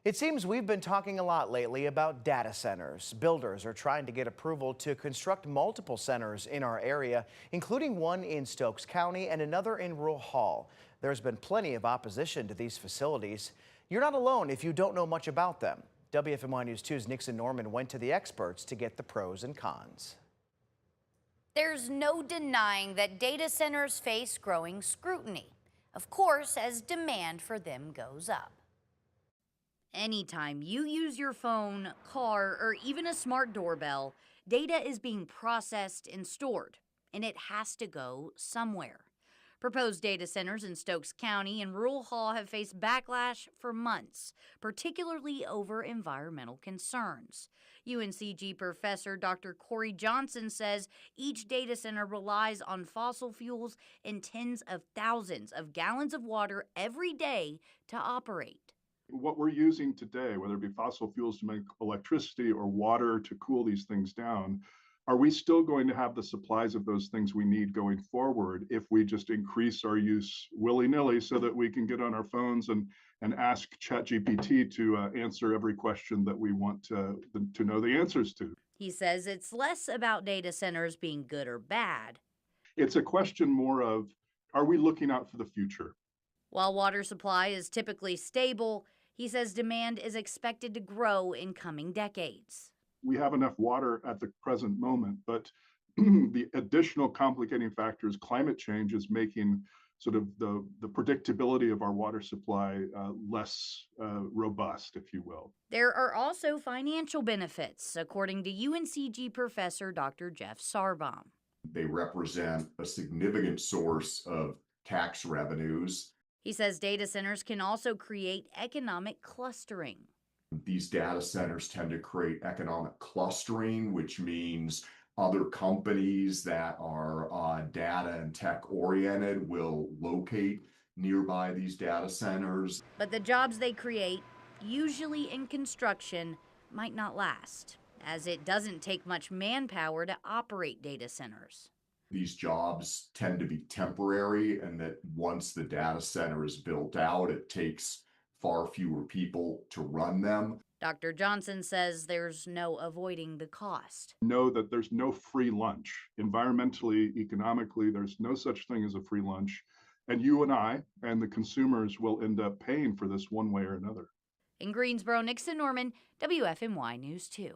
It seems we've been talking a lot lately about data centers. Builders are trying to get approval to construct multiple centers in our area, including one in Stokes County and another in Rural Hall. There's been plenty of opposition to these facilities. You're not alone if you don't know much about them. WFMY News 2's Nixon Norman went to the experts to get the pros and cons. There's no denying that data centers face growing scrutiny, of course, as demand for them goes up. Anytime you use your phone, car, or even a smart doorbell, data is being processed and stored, and it has to go somewhere. Proposed data centers in Stokes County and Rural Hall have faced backlash for months, particularly over environmental concerns. UNCG professor Dr. Corey Johnson says each data center relies on fossil fuels and tens of thousands of gallons of water every day to operate. What we're using today, whether it be fossil fuels to make electricity or water to cool these things down, are we still going to have the supplies of those things we need going forward if we just increase our use willy-nilly so that we can get on our phones and ask ChatGPT to answer every question that we want to know the answers to? He says it's less about data centers being good or bad. It's a question more of, are we looking out for the future? While water supply is typically stable, he says demand is expected to grow in coming decades. We have enough water at the present moment, but the additional complicating factors, climate change is making sort of the predictability of our water supply less robust, if you will. There are also financial benefits, according to UNCG professor Dr. Jeff Sarbaum. They represent a significant source of tax revenues. He says data centers can also create economic clustering. These data centers tend to create economic clustering, which means other companies that are data and tech oriented will locate nearby these data centers. But the jobs they create, usually in construction, might not last, as it doesn't take much manpower to operate data centers. These jobs tend to be temporary, and that once the data center is built out, it takes far fewer people to run them. Dr. Johnson says there's no avoiding the cost. Know that there's no free lunch. Environmentally, economically, there's no such thing as a free lunch. And you and I and the consumers will end up paying for this one way or another. In Greensboro, Nixon Norman, WFMY News 2.